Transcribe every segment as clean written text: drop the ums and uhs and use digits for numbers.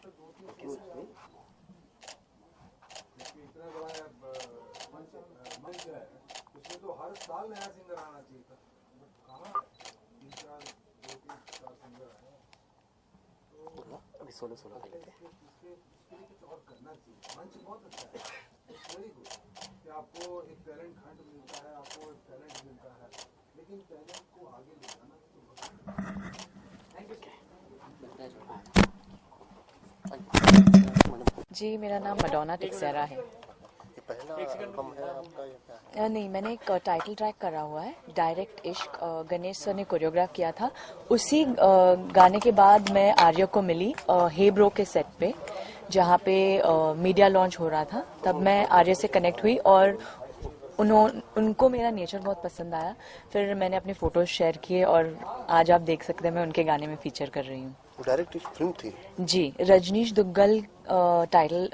इतना बड़ा मंच है, इसमें तो हर साल नया सिंगर आना चाहिए था, बट कहाँ 3-4 सिंगर आए। अभी 16 इसके लिए कुछ और करना चाहिए। मंच बहुत अच्छा है, इट्स वेरी गुड कि आपको एक टैलेंट हंट मिलता है, आपको एक टैलेंट मिलता है, लेकिन टैलेंट को आगे ले जाना। जी, मेरा नाम मडोना टेक्सेरा है। पहला एल्बम है आपका या क्या है? नहीं, मैंने एक टाइटल ट्रैक करा हुआ है, डायरेक्ट इश्क, गणेश सर ने कोरियोग्राफ किया था। उसी गाने के बाद मैं आर्य को मिली हे ब्रो के सेट पे, जहाँ पे मीडिया लॉन्च हो रहा था। तब मैं आर्य से कनेक्ट हुई और उनको मेरा नेचर बहुत पसंद आया। फिर मैंने अपने फोटोज शेयर किए और आज आप देख सकते हैं मैं उनके गाने में फीचर कर रही हूँ। डायरेक्ट फिल्म थी जी, रजनीश दुग्गल टाइटल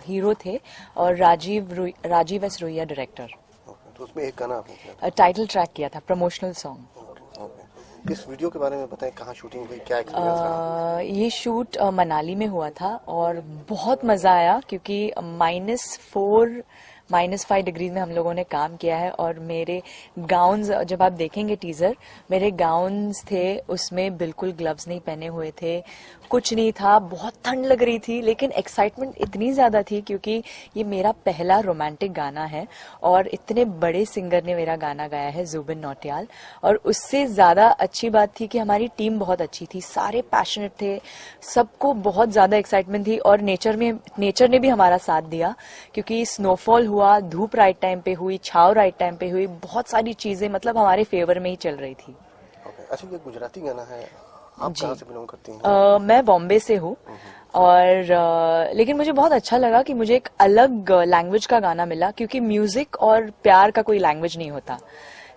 हीरो थे और राजीव एस रोहिया डायरेक्टर। तो उसमें एक गाना आपने किया टाइटल ट्रैक किया था, प्रमोशनल सॉन्ग। इस वीडियो के बारे में बताएं, कहाँ शूटिंग हुई, क्या एक्सपीरियंस रहा? ये शूट मनाली में हुआ था और बहुत मजा आया क्योंकि -5 डिग्री में हम लोगों ने काम किया है। और मेरे गाउन्स, जब आप देखेंगे टीजर, मेरे गाउन्स थे उसमें बिल्कुल ग्लव्स नहीं पहने हुए थे, कुछ नहीं था, बहुत ठंड लग रही थी, लेकिन एक्साइटमेंट इतनी ज्यादा थी क्योंकि ये मेरा पहला रोमांटिक गाना है और इतने बड़े सिंगर ने मेरा गाना गाया है, जुबिन नौटियाल। और उससे ज्यादा अच्छी बात थी कि हमारी टीम बहुत अच्छी थी, सारे पैशनेट थे, सबको बहुत ज्यादा एक्साइटमेंट थी। और नेचर ने भी हमारा साथ दिया क्योंकि स्नोफॉल हुआ, धूप राइट टाइम पे हुई, छाव राइट टाइम पे हुई, बहुत सारी चीजें मतलब हमारे फेवर में ही चल रही थी। अच्छा, ये गुजराती गाना है, आप कहाँ से बिलोंग करती हैं? मैं बॉम्बे से हूँ और लेकिन मुझे बहुत अच्छा लगा कि मुझे एक अलग लैंग्वेज का गाना मिला क्योंकि म्यूजिक और प्यार का कोई लैंग्वेज नहीं होता,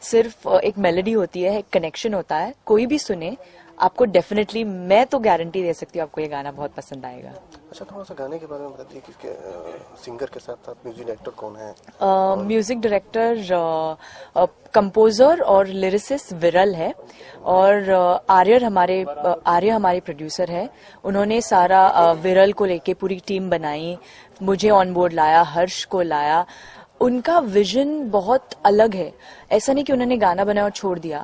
सिर्फ एक मेलोडी होती है, एक कनेक्शन होता है। कोई भी सुने आपको डेफिनेटली, मैं तो गारंटी दे सकती हूँ आपको ये गाना बहुत पसंद आएगा। अच्छा, थोड़ा सा गाने के बारे में बताइए कि सिंगर के साथ साथ म्यूजिक डायरेक्टर कौन है? म्यूजिक डायरेक्टर, कंपोजर और लिरिसिस्ट विरल है और आर्य हमारे प्रोड्यूसर है। उन्होंने सारा विरल को लेके पूरी टीम बनाई, मुझे ऑन बोर्ड लाया, हर्ष को लाया। उनका विजन बहुत अलग है, ऐसा नहीं कि उन्होंने गाना बनाया और छोड़ दिया।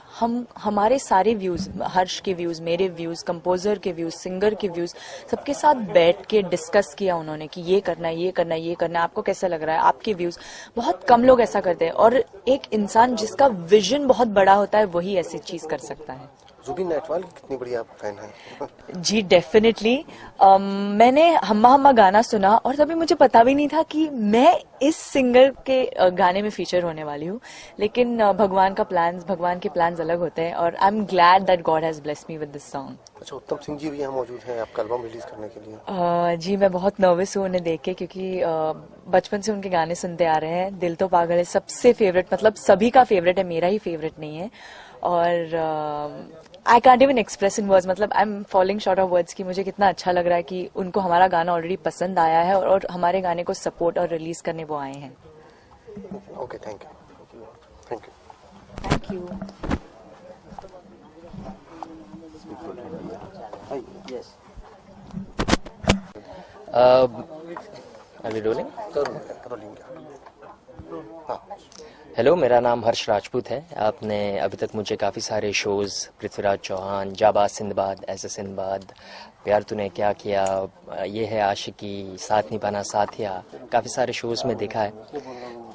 हमारे सारे व्यूज, हर्ष के व्यूज, मेरे व्यूज, कंपोजर के व्यूज, सिंगर के व्यूज, सबके साथ बैठ के डिस्कस किया उन्होंने कि ये करना है, ये करना है, ये करना है, आपको कैसा लग रहा है, आपके व्यूज। बहुत कम लोग ऐसा करते हैं और एक इंसान जिसका विजन बहुत बड़ा होता है वही ऐसी चीज कर सकता है। जुबिन नौटियाल की कितनी बड़ी आप फैन हैं? जी डेफिनेटली। मैंने हम्मा हम्मा गाना सुना और तभी मुझे पता भी नहीं था कि मैं इस सिंगर के गाने में फीचर होने वाली हूँ, लेकिन भगवान के प्लान्स अलग होते हैं और I am glad that God has blessed me with this song. अच्छा, उत्तम सिंह जी भी यहाँ मौजूद हैं आपका एल्बम रिलीज करने के लिए? जी, मैं बहुत नर्वस हूँ उन्हें देख के क्योंकि बचपन से उनके गाने सुनते आ रहे हैं। दिल तो पागल है सबसे फेवरेट, मतलब सभी का फेवरेट है, मेरा ही फेवरेट नहीं है। और I can't even express in words, मतलब I am falling short of words कि मुझे कितना अच्छा लग रहा है कि उनको हमारा गाना ऑलरेडी पसंद आया है और हमारे गाने को सपोर्ट और रिलीज करने वो आए हैं। Okay, thank you. Thank you. Yes. Are we rolling? Hello, मेरा नाम हर्ष राजपूत है। आपने अभी तक मुझे काफ़ी सारे शोज़, पृथ्वीराज चौहान, जाबाज सिंदबाद, ऐसा सिंदबाद, प्यार तूने क्या किया, ये है आशिकी, साथ निभाना साथिया, काफ़ी सारे शोज़ में देखा है।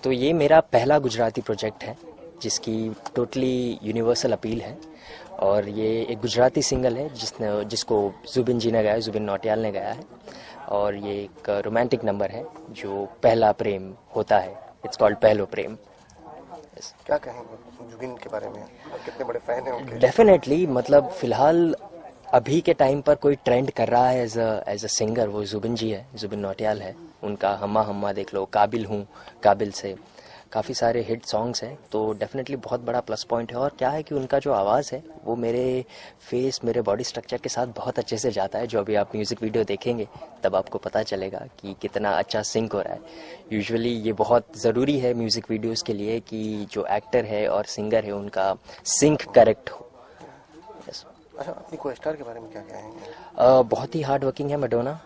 तो ये मेरा पहला गुजराती प्रोजेक्ट है जिसकी टोटली यूनिवर्सल अपील है और ये एक गुजराती सिंगल है जिसको जुबिन जी ने गाया, जुबिन नौटियाल ने गाया है और ये एक रोमांटिक नंबर है जो पहला प्रेम होता है। इट्स कॉल्ड पहलो प्रेम। क्या कहेंगे जुबिन के बारे में, आप कितने बड़े फैन हैं उनके? डेफिनेटली, मतलब फिलहाल अभी के टाइम पर कोई ट्रेंड कर रहा है एज अ सिंगर, वो जुबिन जी है, जुबिन नौटियाल है। उनका हम्मा हम्मा देख लो, काबिल हूँ, काबिल से काफ़ी सारे हिट सॉन्ग्स हैं, तो डेफिनेटली बहुत बड़ा प्लस पॉइंट है। और क्या है कि उनका जो आवाज़ है वो मेरे फेस, मेरे बॉडी स्ट्रक्चर के साथ बहुत अच्छे से जाता है। जो अभी आप म्यूज़िक वीडियो देखेंगे तब आपको पता चलेगा कि कितना अच्छा सिंक हो रहा है। यूजुअली ये बहुत ज़रूरी है म्यूज़िक वीडियोज़ के लिए कि जो एक्टर है और सिंगर है उनका सिंक करेक्ट हो। अच्छा, अपनी को स्टार के बारे में क्या कहेंगे? बहुत ही हार्ड वर्किंग है मडोना।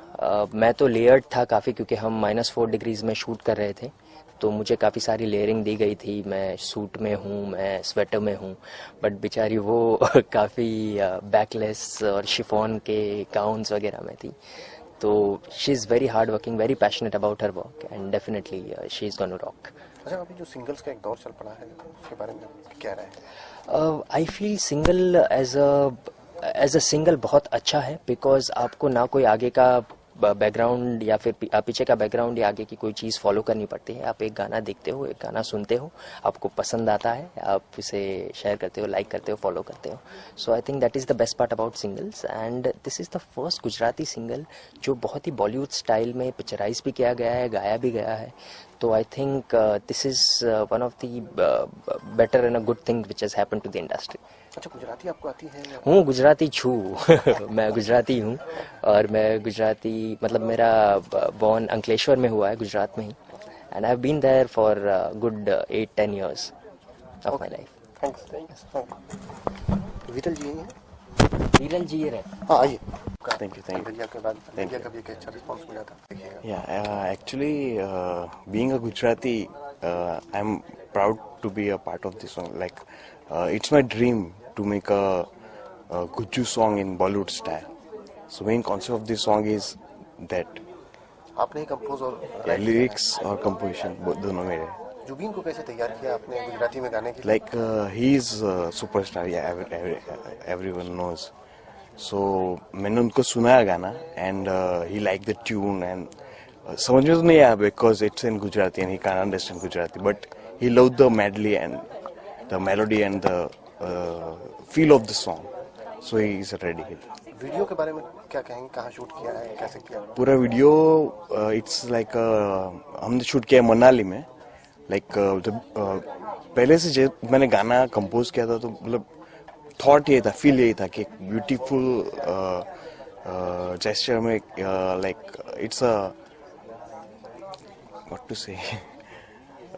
मैं तो लेयर्ड था काफ़ी, क्योंकि हम -4 डिग्रीज में शूट कर रहे थे, तो मुझे काफ़ी सारी लेयरिंग दी गई थी। मैं सूट में हूँ, मैं स्वेटर में हूँ, बट बेचारी वो काफ़ी बैकलेस और शिफॉन के गाउन्स वगैरह में थी। तो she is very hard working, very passionate about her work, and definitely she is gonna rock. अच्छा, अभी जो सिंगल्स का एक दौर चल पड़ा है उसके बारे में क्या राय है? I feel single as a single बहुत अच्छा है, बिकॉज आपको ना कोई आगे का बैकग्राउंड या फिर पीछे का बैकग्राउंड या आगे की कोई चीज़ फॉलो करनी पड़ती है। आप एक गाना देखते हो, एक गाना सुनते हो, आपको पसंद आता है, आप उसे शेयर करते हो, लाइक करते हो, फॉलो करते हो। So I think that is the best part about singles, and this is the first Gujarati single जो बहुत ही बॉलीवुड स्टाइल में पिक्चराइज भी किया गया है, गाया भी गया है। तो I think this is one of the better and a good thing which has happened to the industry. अच्छा, गुजराती आपको आती है? हूँ गुजराती छू मैं गुजराती हूँ, और मैं गुजराती मतलब मेरा बॉर्न अंकलेश्वर में हुआ है, गुजरात में ही, and I have been there for good 8-10 years of my life. Thanks. Viral ji हैं? वीरल जी ये रहे। हाँ, आइए। Thank you. मीडिया के बाद मीडिया का भी एक अच्छा रिस्पॉन्स मिला था, देखिएगा। Yeah, actually, being a Gujarati, I'm proud to be a part of this song. Like, it's my dream to make a Guju song in Bollywood style. So main concept of this song is that आपने ही compose और lyrics और composition दोनों मेरे। जुबीन को कैसे तैयार किया आपने गुजराती में गाने के लिए? Like, he is a superstar. Yeah, everyone knows. So मैंने उनको सुनाया गाना, and he liked the tune, and समझ में तो नहीं आया because it's in Gujarati and he can't understand Gujarati, but he loved the medley and the melody and the feel of the song. So he is ready. Video के बारे में क्या कहेंगे? कहाँ शूट किया है, कैसे किया? पूरा वीडियो इट्स लाइक हमने शूट किया मनाली में। लाइक पहले से मैंने गाना कंपोज किया था, तो मतलब थॉट ये था, फील यही था कि एक ब्यूटीफुल जेस्चर में, like it's a what to say,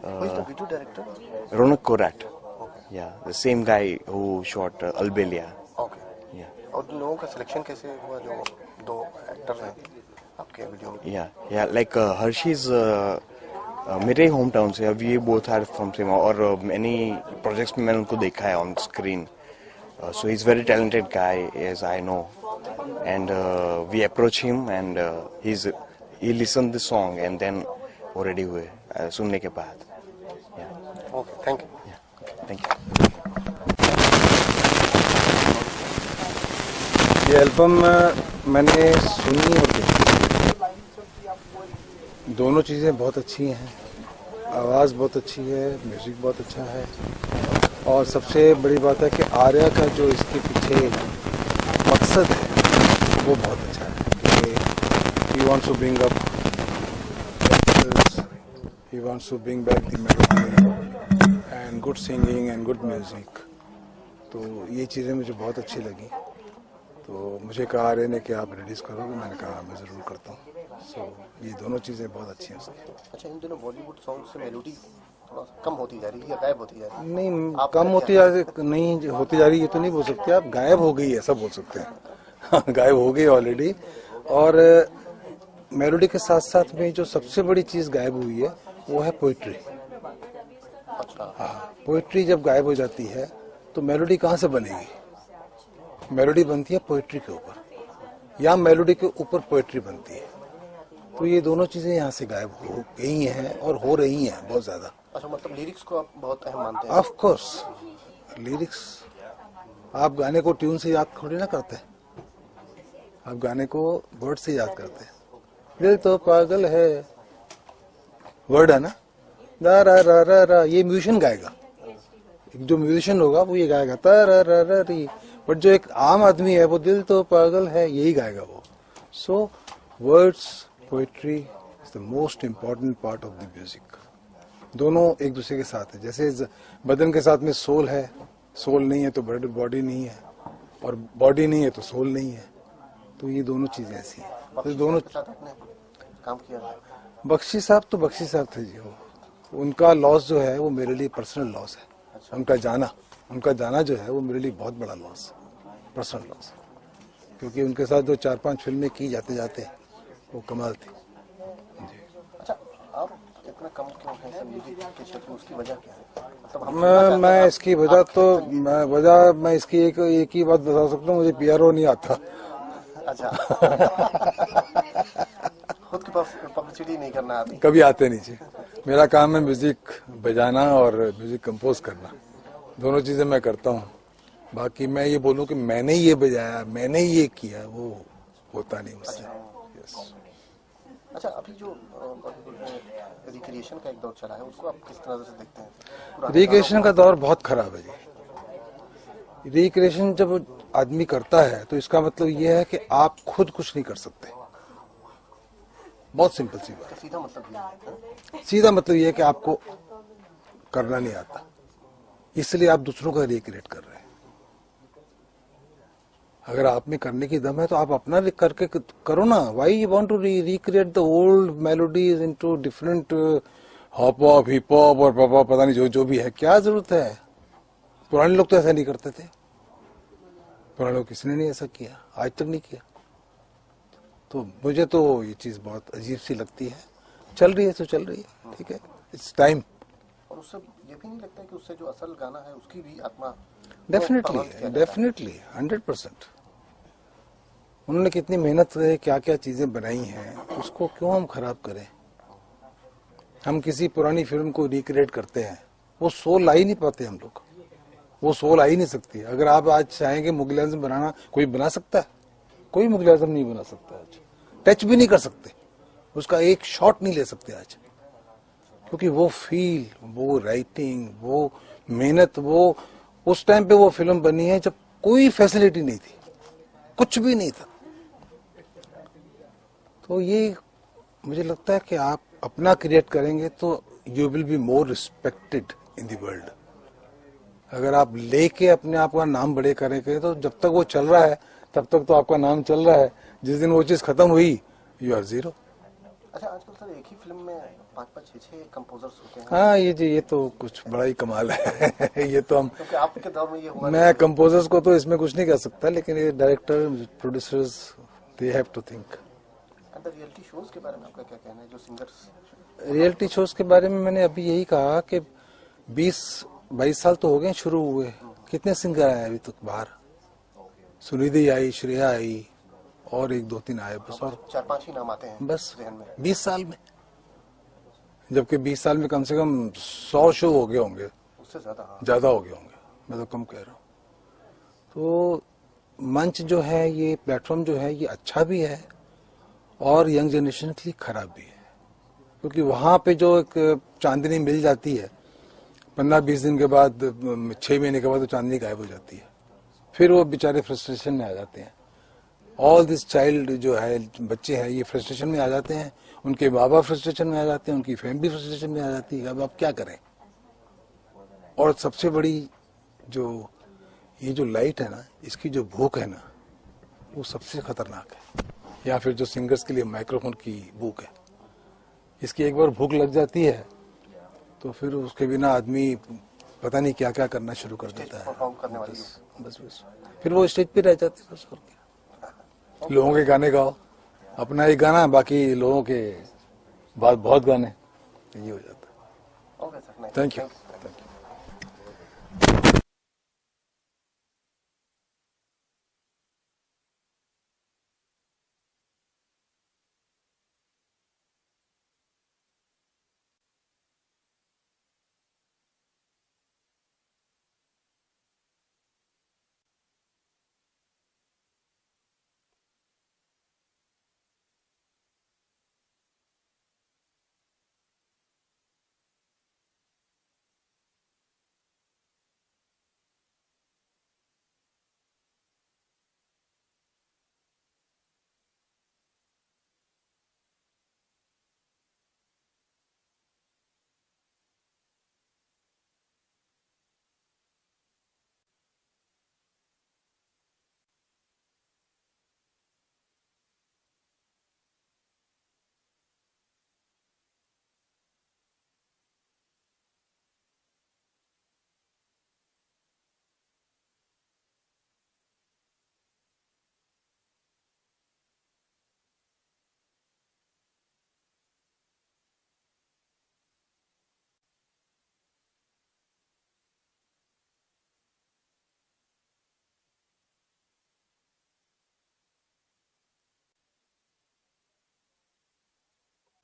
video director Ronak Korat, या the same guy who shot Albeliya. Okay. और जिन लोगों का सिलेक्शन कैसे हुआ, जो 2 एक्टर्स हैं आपके वीडियो में? या लाइक हर्षीज मेरे होम टाउन से, अब ये बोथ आर फ्रॉम सेम, और मैनी प्रोजेक्ट्स में मैंने उनको देखा है on screen. So he's very talented guy, as I know, and we approach him, and he listened the song, and then already हुए सुनने के बाद। Okay, thank you. ये एल्बम मैंने सुनी और देखी, दोनों चीज़ें बहुत अच्छी हैं। आवाज़ बहुत अच्छी है, म्यूज़िक बहुत अच्छा है, और सबसे बड़ी बात है कि आर्या का जो इसके पीछे मकसद है वो बहुत अच्छा है। He wants to bring up, he wants to bring back the melody and good singing and good music। तो ये चीज़ें मुझे बहुत अच्छी लगी। तो मुझे कहा आर्या ने कि आप रिलीज़ करोगे, मैंने कहा मैं ज़रूर करता हूँ। सो ये दोनों चीज़ें बहुत अच्छी हैं उसकी। अच्छा, इन दिनों बॉलीवुड सॉन्ग से मेलोडी थोड़ा कम होती जा रही है या गायब होती जा रही है? नहीं, कम होती जा रही नहीं, होती जा रही, ये तो नहीं बोल सकते आप, गायब हो गई ऐसा बोल सकते हैं। गायब हो गई ऑलरेडी। और मेलोडी के साथ साथ में जो सबसे बड़ी चीज गायब हुई है वो है पोइट्री। अच्छा। हाँ, पोइट्री जब गायब हो जाती है तो मेलोडी कहाँ से बनेगी? मेलोडी बनती है पोइट्री के ऊपर, या मेलोडी के ऊपर पोइट्री बनती है। तो ये दोनों चीजें यहाँ से गायब हो गई हैं और हो रही हैं बहुत ज्यादा। अच्छा, मतलब लिरिक्स को आप बहुत अहम मानते हैं? ऑफ कोर्स, लिरिक्स आप गाने को ट्यून से याद थोड़ी ना करते हैं, आप गाने को वर्ड से याद करते हैं। दिल तो पागल है वर्ड है ना, रा रा रा रा रा, ये म्यूजिशियन गाएगा, जो म्यूजिशियन होगा वो ये गाएगा ता रा रा रा री, बट जो एक आम आदमी है वो दिल तो पागल है यही गाएगा वो। So words, poetry is the most important part of the music. दोनों एक दूसरे के साथ है, जैसे बदन के साथ में सोल है, सोल नहीं है तो बॉडी नहीं है, और बॉडी नहीं है तो सोल नहीं है। तो ये दोनों चीजें ऐसी हैं। तो दोनों काम किया। बख्शी साहब तो बख्शी साहब थे जी, वो उनका लॉस जो है वो मेरे लिए पर्सनल लॉस है। अच्छा। उनका जाना जो है वो मेरे लिए बहुत बड़ा लॉस, पर्सनल लॉस, क्योंकि उनके साथ जो 4-5 फिल्में की जाते जाते वो कमाल थी। अच्छा, आप इतना कम क्यों है संगीत के क्षेत्र में, उसकी वजह क्या है? मतलब हम सुनना चाहते हैं मैं आप- इसकी वजह आप तो खेल- मैं इसकी एक ही बात बता सकता हूँ, मुझे पीआरओ नहीं आता। अच्छा खुद की पब्लिसिटी नहीं करना आती। कभी आते नहीं जी। मेरा काम है म्यूजिक बजाना और म्यूजिक कंपोज करना, दोनों चीजें मैं करता हूँ। बाकी मैं ये बोलूँ कि मैंने ये बजाया, मैंने ये किया, वो होता नहीं मुझसे। यस। अच्छा, अभी जो रिक्रिएशन का एक दौर चला है, उसको आप किस तरह से देखते हैं? पुराने रिक्रिएशन गानों का दौर बहुत खराब है जी। रिक्रिएशन जब आदमी करता है तो इसका मतलब ये है कि आप खुद कुछ नहीं कर सकते। बहुत सिंपल सी बात। का सीधा मतलब ये है। सीधा मतलब ये है कि आपको करना नहीं आता, इसलिए आप दूसरों का रिक्रिएट कर रहे हैं। अगर आप में करने की दम है तो आप अपना करके करो ना। Why you want to recreate the old melodies into different hop hop hip hop और पापा पता नहीं जो जो भी है, क्या जरूरत है? पुराने लोग तो ऐसा नहीं करते थे। पुराने लोग किसी ने नहीं ऐसा किया, आज तक नहीं किया। तो मुझे तो ये चीज बहुत अजीब सी लगती है। चल रही है तो चल रही है, ठीक है, इट्स टाइम। और उससे ये भी नहीं लगता है कि उससे जो असल गाना है उसकी भी आत्मा डेफिनेटली डेफिनेटली 100%। उन्होंने कितनी मेहनत से क्या क्या चीजें बनाई हैं, उसको क्यों हम खराब करें? हम किसी पुरानी फिल्म को रिक्रिएट करते हैं, वो सोल ला ही नहीं पाते हम लोग। वो सोल आ ही नहीं सकती। अगर आप आज चाहेंगे मुगल आजम बनाना, कोई बना सकता है? कोई मुगल आजम नहीं बना सकता आज। टच भी नहीं कर सकते, उसका एक शॉट नहीं ले सकते आज, क्योंकि वो फील, वो राइटिंग, वो मेहनत, वो उस टाइम पे वो फिल्म बनी है जब कोई फैसिलिटी नहीं थी, कुछ भी नहीं था। तो ये मुझे लगता है कि आप अपना क्रिएट करेंगे तो you will be more respected in the world. अगर आप लेके अपने आप का नाम बड़े करेंगे तो जब तक वो चल रहा है तब तक तो आपका नाम चल रहा है। जिस दिन वो चीज खत्म हुई, यू आर जीरो। अच्छा, आजकल सर एक ही फिल्म में 5-5, 6-6 कंपोजर्स होते हैं। हाँ, ये तो कुछ बड़ा ही कमाल है। ये तो हम, क्योंकि आपके दौर में ये हुआ मैं कंपोजर्स को तो इसमें कुछ नहीं कह सकता, लेकिन ये director producers they have to think. अंदर रियलिटी शोज के बारे में आपका क्या कहना है, जो सिंगर्स? रियलिटी शोज के बारे में मैंने अभी यही कहा कि 20-22 साल तो हो गए शुरू हुए। कितने सिंगर आए अभी तक बाहर? सुनिधि आई, श्रेया आई और 1-2-3 आए बस, और 4-5 ही नाम आते हैं बस जहन में। 20 साल में। जबकि 20 साल में कम से कम 100 शो हो गए होंगे, उससे ज्यादा। हाँ, ज्यादा हो गए होंगे, मैं तो कम कह रहा हूँ। तो मंच जो है, ये प्लेटफॉर्म जो है, ये अच्छा भी है और यंग जनरेशन के लिए खराब भी है, क्योंकि वहां पे जो एक चांदनी मिल जाती है, 15-20 दिन के बाद, 6 महीने के बाद वो चांदनी गायब हो जाती है। फिर वो बेचारे फ्रस्ट्रेशन में आ जाते हैं। ऑल दिस चाइल्ड जो है, बच्चे हैं, ये फ्रस्ट्रेशन में आ जाते हैं, उनके माँ बाप फ्रस्ट्रेशन में आ जाते हैं, उनकी फैमिली फ्रस्ट्रेशन में आ जाती है। अब आप क्या करें? और सबसे बड़ी जो ये जो लाइट है ना, इसकी जो भूख है ना, वो सबसे खतरनाक है। या फिर जो सिंगर्स के लिए माइक्रोफोन की भूख है, इसकी एक बार भूख लग जाती है तो फिर उसके बिना आदमी पता नहीं क्या क्या करना शुरू कर देता है। परफॉर्म करने वाली। बस फिर वो स्टेज पे रह जाते हैं, बस और क्या। लोगों के गाने गाओ, अपना एक गाना, बाकी लोगों के बाद बहुत गाने, ये हो जाता है। Okay sir, thank you.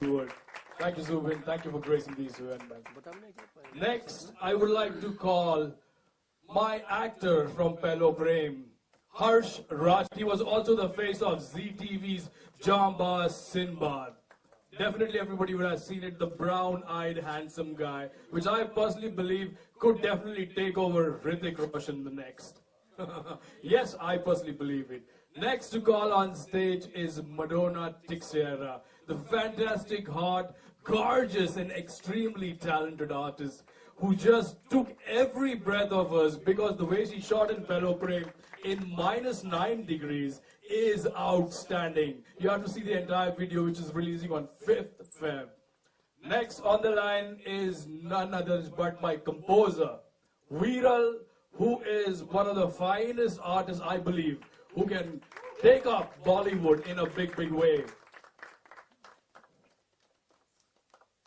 Bollywood. Thank you, Zubin. Thank you for gracing these events. Next, I would like to call my actor from Pello Prem, Harsh Raj. He was also the face of ZTV's Jamba Sinbad. Definitely everybody would have seen it, the brown-eyed handsome guy, which I personally believe could definitely take over Hrithik Roshan the next. Yes, I personally believe it. Next to call on stage is Madonna Teixeira, the fantastic, hot, gorgeous and extremely talented artist who just took every breath of us because the way she shot in Pello Prem in -9 degrees is outstanding. You have to see the entire video, which is releasing on 5th Feb. Next on the line is none other but my composer, Viral, who is one of the finest artists, I believe, who can take up Bollywood in a big, big way.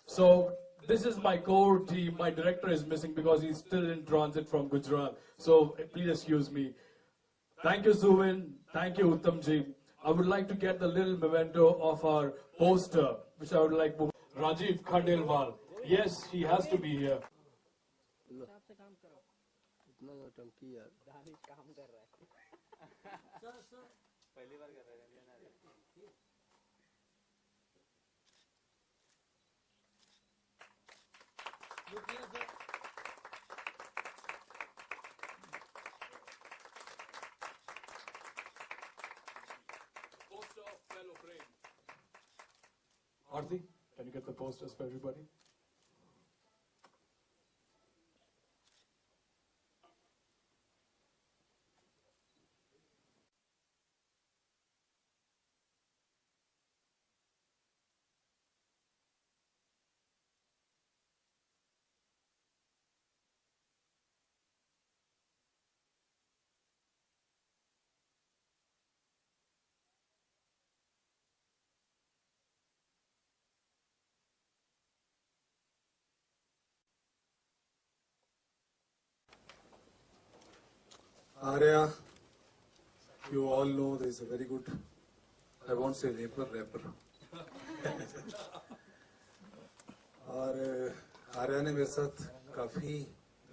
So this is my core team. My director is missing because he's still in transit from Gujarat. So please excuse me. Thank you, Zubin. Thank you, Uttamji. I would like to get the little memento of our poster, which I would like to Rajiv Khandelwal. Yes, he has to be here. Poster of Pello Prem. Aarti, can you get the posters for everybody? Arya, you all know there is a very good, I won't say rapper. और आर्या ने मेरे साथ काफी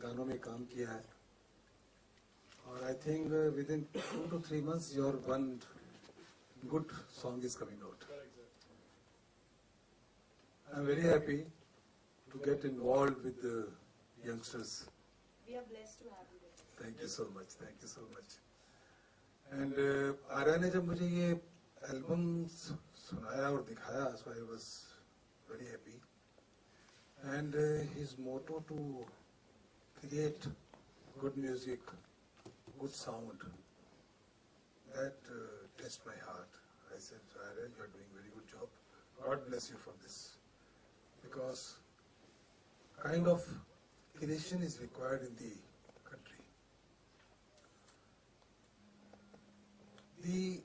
गानों में काम किया है और I think with in 2 to 3 months your one good song is coming out. I am very happy to get involved with the youngsters. We are blessed to have you there. Thank you so much. Thank you so much. And Arya ने जब मुझे ये album सुनाया और दिखाया, so I was very happy. And his motto to create good music, good sound, that touched my heart. I said, Arya, you are doing very good job. God bless you for this. Because kind of creation is required in the country. The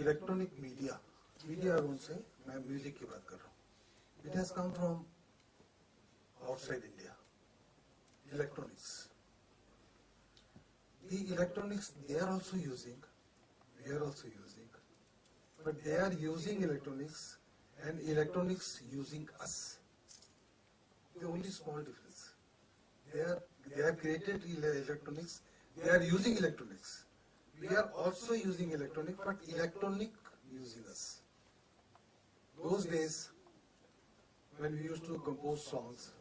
electronic media I won't say, मैं music की बात कर रहा हूँ. It has come from outside India. Electronics. The electronics they are also using, we are also using, but they are using electronics and electronics using us. The only small difference. They have created electronics, they are using electronics. We are also using electronic, but electronic using us. Those days, when we used to compose songs,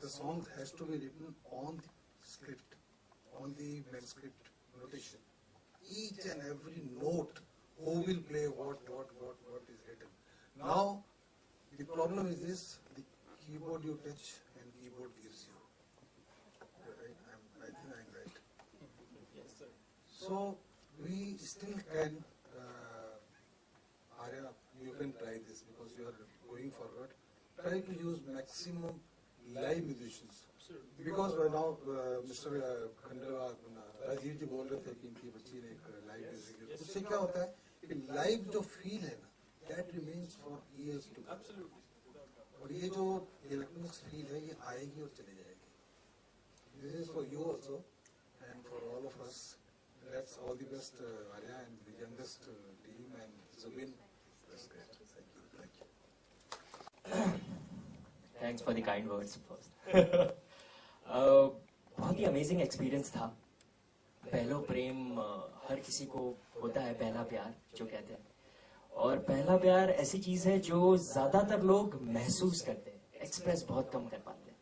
the song has to be written on the script, on the manuscript notation. Each and every note, who will play what is written. Now, the problem is this, the keyboard you touch and keyboard gives you. Right? I think I'm right. Yes, sir. So, we still can, Arya, you can try this because you are going forward. Try to use maximum live musicians. Because now Mr. Khandelwal, Rajiv जी बोल रहे थे कि इनकी बच्ची ने एक live music, उससे क्या होता है कि लाइव जो फील है ना, that remains for years to come. और ये जो इलेक्ट्रॉनिक्स फील है ये आएगी और चली जाएगी. This is for you also and for all of us. That's all the best, Arya, and the youngest team and Zubin. That's great. Thank you. Thank you. Thanks for the kind words first. बहुत ही amazing experience था। पहलो प्रेम हर किसी को होता है, पहला प्यार जो कहते हैं, और पहला प्यार ऐसी चीज है जो ज्यादातर लोग महसूस करते हैं, एक्सप्रेस बहुत कम कर पाते हैं।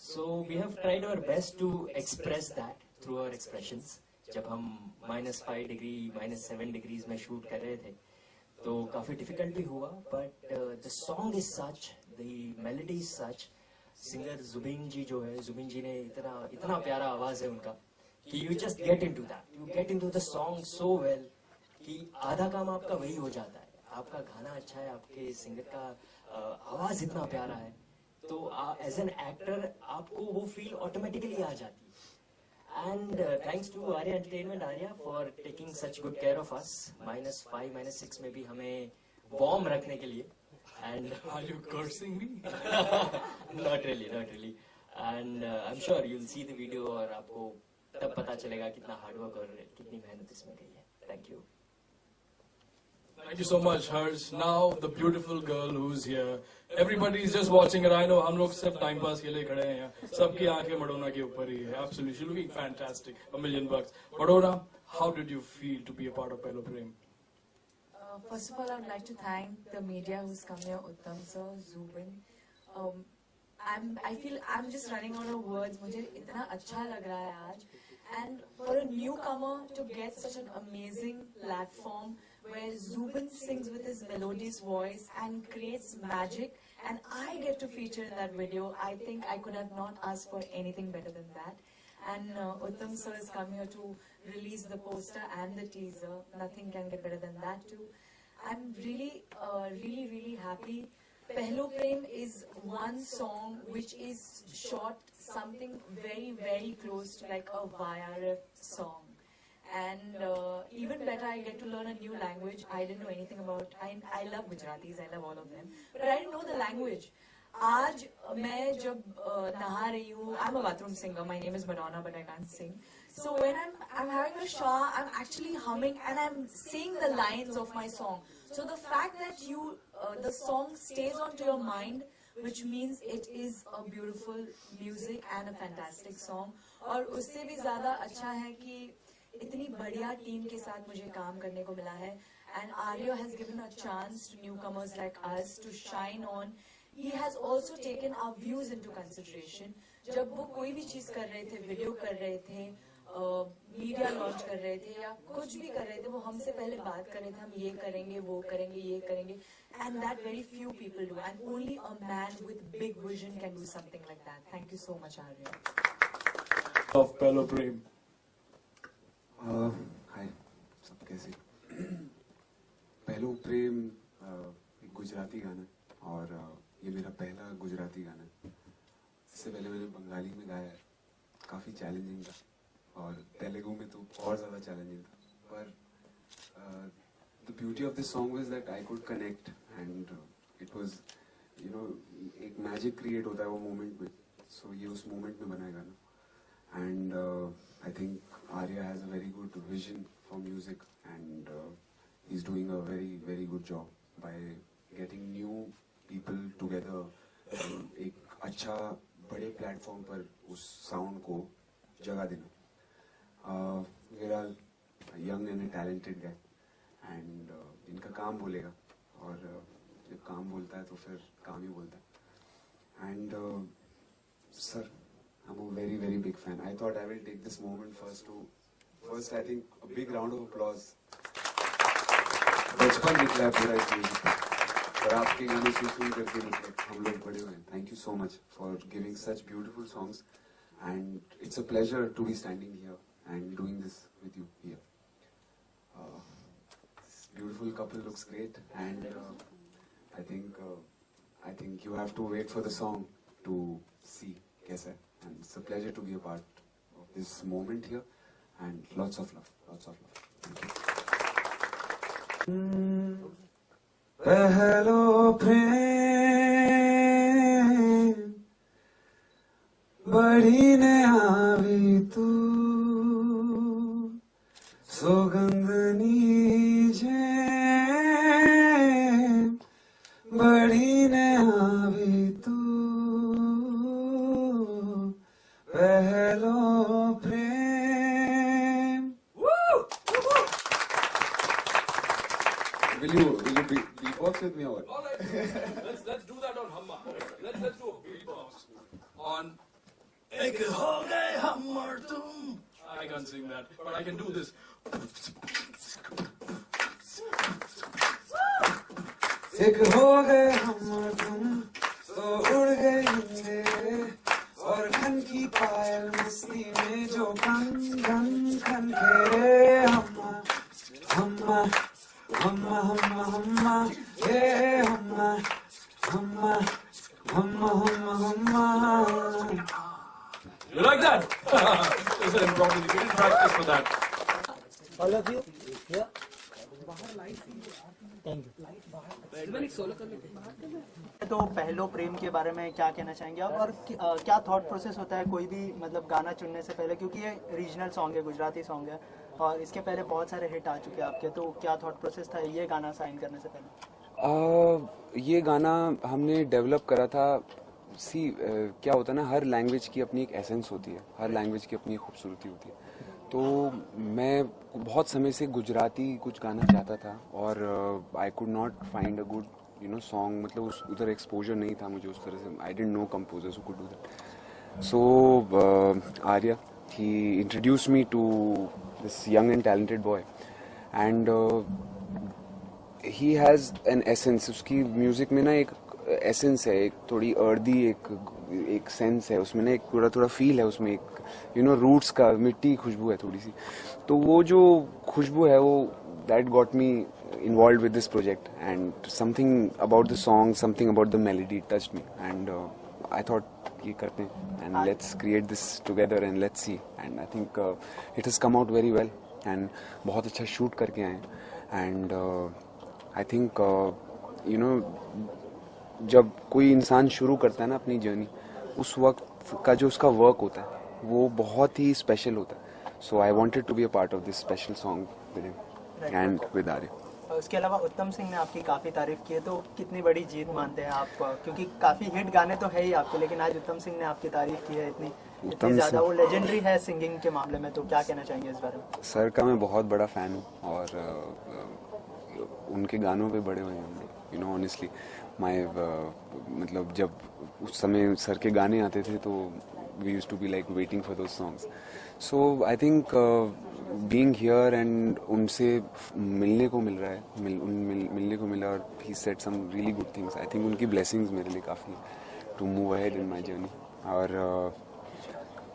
So we have tried our best to express that through our expressions. जब हम -5 डिग्री -7 डिग्रीज में शूट कर रहे थे तो काफी डिफिकल्ट भी हुआ, but the song is such, the melody is such. Singer Jubin ji जो है, जुबिन जी ने इतना प्यारा आवाज है उनका कि you just get into that, you get into the song so well कि आधा काम आपका वही हो जाता है। आपका गाना अच्छा है, आपके सिंगर का आवाज इतना प्यारा है, तो एज एन एक्टर आपको वो फील ऑटोमेटिकली आ जाती है। And thanks to Arya Entertainment, Arya, for taking such good care of us. -5, -6 में भी हमें warm रखने के लिए. And Are you cursing me? not really, not really. And I'm sure you'll see the video और आपको तब पता चलेगा कितना hard work और कितनी मेहनत इसमें गई है. Thank you. Thank you so much, Harsh. Now the beautiful girl who's here. Everybody is just watching her. I know हम लोग सिर्फ टाइम पास के लिए खड़े हैं यहाँ. सबकी आंखें मडोना के ऊपर ही है. Absolutely, she's looking fantastic. $1,000,000. Madonna, how did you feel to be a part of Pehlo Prem? First of all, I would like to thank the media who's come here, Uttam sir, Zubin. I feel I'm just running out of words. मुझे इतना अच्छा लग रहा है आज. And for a newcomer to get such an amazing platform where Zubin sings with his melodious voice and creates magic, and I get to feature in that video, I think I could have not asked for anything better than that. And Uttam sir has come here to release the poster and the teaser. Nothing can get better than that too. I'm really happy. Pehlo Prem is one song which is shot something very close to like a YRF song. And even better, I get to learn a new language. I didn't know anything about. I love Gujaratis. I love all of them, but I didn't know the language. आज मैं जब नहा रही हूँ, I'm a bathroom singer. My name is Madonna, but I can't sing. So when I'm having a shower, I'm actually humming and I'm saying the lines of my song. So the fact that the song stays onto your mind, which means it is a beautiful music and a fantastic song. और उससे भी ज़्यादा अच्छा है कि इतनी बढ़िया team के साथ मुझे काम करने को मिला है. And Arya has given a chance to newcomers like us to shine on. He has also taken our views into consideration. जब वो कोई भी चीज कर रहे थे, वीडियो कर रहे थे, मीडिया लॉन्च कर रहे थे या कुछ भी कर रहे थे, वो हमसे पहले बात कर रहे थे, हम ये करेंगे, वो करेंगे, ये करेंगे. And that very few people do. And only a man with big vision can do something like that. Thank you so much, Arya. Of Pehlo Prem. हाय, सब कैसे? पहलो प्रेम एक गुजराती गाना है और ये मेरा पहला गुजराती गाना है. इससे पहले मैंने बंगाली में गाया है, काफ़ी चैलेंजिंग था, और तेलुगु में तो और ज़्यादा चैलेंजिंग था. पर the beauty of this song is that I could connect and it was एक मैजिक क्रिएट होता है वो मोमेंट में. सो ये उस मोमेंट में बना है गाना. And I think Arya has a very good vision for music, and he's doing a very good job by getting new people together. एक अच्छा बड़े प्लेटफॉर्म पर उस साउंड को जगह देना. मेरा young and talented guy, and इनका काम बोलेगा, और जब काम बोलता है तो फिर काम ही बोलता है. And sir, I'm a very big fan. I thought I will take this moment first I think a big round of applause. बचपन निकला है पूरा इस म्यूजिक का, और आपके गाने सुन करके मतलब हम लोग बड़े हुए हैं. Thank you so much for giving such beautiful songs, and it's a pleasure to be standing here and doing this with you here. This beautiful couple looks great, and I think you have to wait for the song to see कैसा है. And it's a pleasure to be a part of this moment here, and lots of love. Thank you. पहलो प्रेम बड़ी ने आवी तू सौगंधनी जे बड़ी ने आवी तू और All right, let's do that on Humma. Let's do a beatbox on Ek ho gaye hum aur tum. I can't sing that, but I can do this. एक हो गए हम और तुम तो उड़ गए अंधेरे और घन की पायल मस्ती में जो खन खन खन खेरे हम्मा हम्मा हम्मा हम्मा हम्मा ये हम्मा हम्मा हम्मा हम्मा हम्मा. You like that? Listen, impromptu. You didn't practice for that. All of you? Yeah. तो पहलो प्रेम के बारे में क्या कहना चाहेंगे आप, और क्या थॉट प्रोसेस होता है कोई भी मतलब गाना चुनने से पहले, क्योंकि ये रीजनल सॉन्ग है, गुजराती सॉन्ग है और इसके पहले बहुत सारे हिट आ चुके हैं आपके, तो क्या थॉट प्रोसेस था ये गाना साइन करने से पहले? ये गाना हमने डेवलप करा था। क्या होता है ना, हर लैंग्वेज की अपनी एक एसेंस होती है, हर लैंग्वेज की अपनी खूबसूरती होती है। तो मैं बहुत समय से गुजराती कुछ गाना चाहता था और I could not find a good song, मतलब उधर एक्सपोजर नहीं था मुझे उस तरह से। I didn't know composers who could do that. So Arya he introduced me to this young and talented boy and he has an essence. उसकी music में ना एक एसेंस है, एक थोड़ी अर्दी एक सेंस है उसमें ना, एक थोड़ा फील है उसमें, एक रूट्स का, मिट्टी खुशबू है थोड़ी सी। तो वो जो खुशबू है वो that got me involve with this project and something about the song, something about the melody touched me and I thought ये करते हैं and let's create this together and let's see. And I think it has come out very well and बहुत अच्छा shoot करके आए and I think जब कोई इंसान शुरू करता है ना अपनी जर्नी, उस वक्त का जो उसका वर्क होता है वो बहुत ही स्पेशल होता है। So I wanted to be a part of this special song with him and with Arya. उसके अलावा उत्तम सिंह ने आपकी काफी तारीफ की है, तो कितनी बड़ी जीत मानते हैं आप, क्योंकि काफी हिट गाने तो है ही आपके, लेकिन आज उत्तम सिंह ने आपकी तारीफ की है इतनी ज्यादा, वो लेजेंडरी है सिंगिंग के मामले में, तो क्या कहना चाहेंगे इस बारे में? सर का मैं बहुत बड़ा फैन हूँ और उनके गानों पे बड़े हुए हैं ऑनेस्टली। मतलब जब उस समय सर के गाने आते थे तो we used to be like waiting for those songs. So I think being here and उनसे मिलने को मिल रहा है, मिलने को मिला और he said some really good things. I think उनकी blessings मेरे लिए काफ़ी to move ahead in my journey. और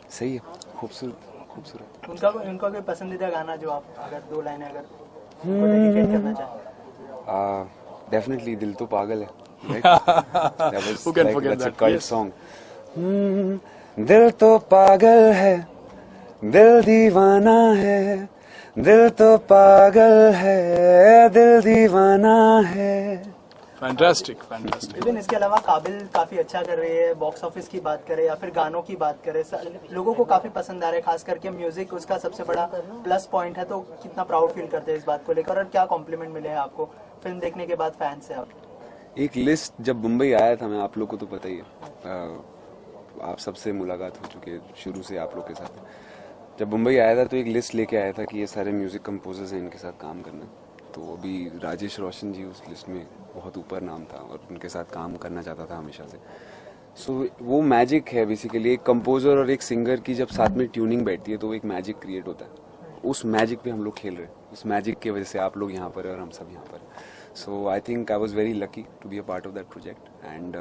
सही है, खूबसूरत। उनका कोई पसंदीदा गाना जो आप अगर 2 लाइनें अगर डेडिकेट करना चाहें? Definitely दिल तो पागल है, right? That was like that's a cult song. दिल तो पागल है, दिल दीवाना है, दिल तो पागल है, दिल दीवाना है। Fantastic. लेकिन इसके अलावा काबिल काफी अच्छा कर रही है, बॉक्स ऑफिस की बात करें या फिर गानों की बात करें, लोगों को काफी पसंद आ रहा है, खास करके म्यूजिक उसका सबसे बड़ा प्लस पॉइंट है। तो कितना प्राउड फील करते हैं इस बात को लेकर, और क्या कॉम्प्लीमेंट मिले हैं आपको फिल्म देखने के बाद फैन से? आप एक लिस्ट, जब मुंबई आया था मैं, आप लोग को तो पता ही है, आप सबसे मुलाकात हो चुकी है शुरू से आप लोग के साथ। जब मुंबई आया था तो एक लिस्ट लेके आया था कि ये सारे म्यूजिक कंपोजर्स हैं, इनके साथ काम करना। तो अभी राजेश रोशन जी उस लिस्ट में बहुत ऊपर नाम था और उनके साथ काम करना चाहता था हमेशा से। सो वो मैजिक है बेसिकली, एक कंपोजर और एक सिंगर की जब साथ में ट्यूनिंग बैठती है तो वो एक मैजिक क्रिएट होता है। उस मैजिक पे हम लोग खेल रहे हैं, उस मैजिक की वजह से आप लोग यहाँ पर हैं और हम सब यहाँ पर हैं। So I think I was very lucky to be a part of that project and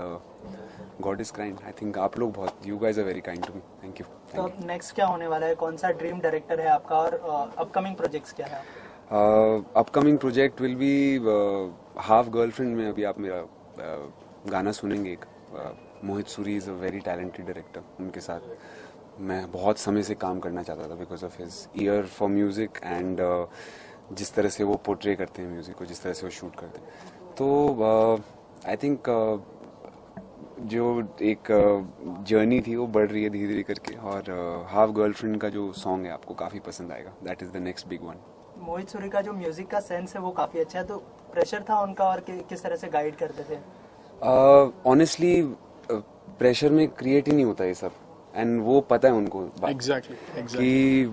god is kind. I think आप लोग बहुत, you guys are very kind to me. Thank you. तो अब नेक्स्ट क्या होने वाला है, कौन सा ड्रीम डायरेक्टर है आपका, और अपकमिंग प्रोजेक्ट्स क्या है? Upcoming project will be half girlfriend में अभी आप मेरा गाना सुनेंगे। एक Mohit Suri is a very talented director, उनके साथ मैं बहुत समय से काम करना चाहता था because of his year for music and जिस तरह से वो पोर्ट्रे करते हैं म्यूजिक को, जिस तरह से वो शूट करते हैं। तो आई थिंक जो एक जर्नी थी वो बढ़ रही है धीरे धीरे करके, और हाफ गर्लफ्रेंड का जो सॉन्ग है आपको काफ़ी पसंद आएगा। That is the next big one. Mohit Suri का जो म्यूजिक का सेंस है वो काफी अच्छा है, तो प्रेशर था उनका और किस तरह से गाइड करते थे? ऑनेस्टली प्रेशर में क्रिएट ही नहीं होता ये सब। एंड वो पता है उनको बात एग्जैक्टली कि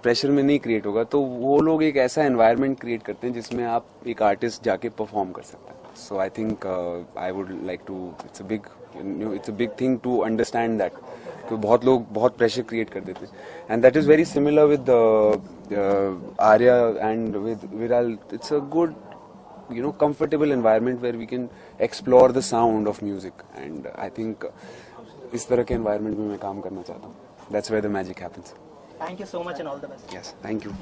प्रेशर में नहीं क्रिएट होगा, तो वो लोग एक ऐसा एनवायरनमेंट क्रिएट करते हैं जिसमें आप एक आर्टिस्ट जाके परफॉर्म कर सकते हैं. So I think I would like to, it's a big thing to understand that. तो बहुत लोग बहुत प्रेशर क्रिएट कर देते हैं, and that is very similar with Arya and with Viral. It's a good comfortable environment where we can explore the sound of music, and I think इस तरह के environment में मैं काम करना चाहता हूँ. That's where the magic happens. Thank you so much and all the best. Yes, thank you.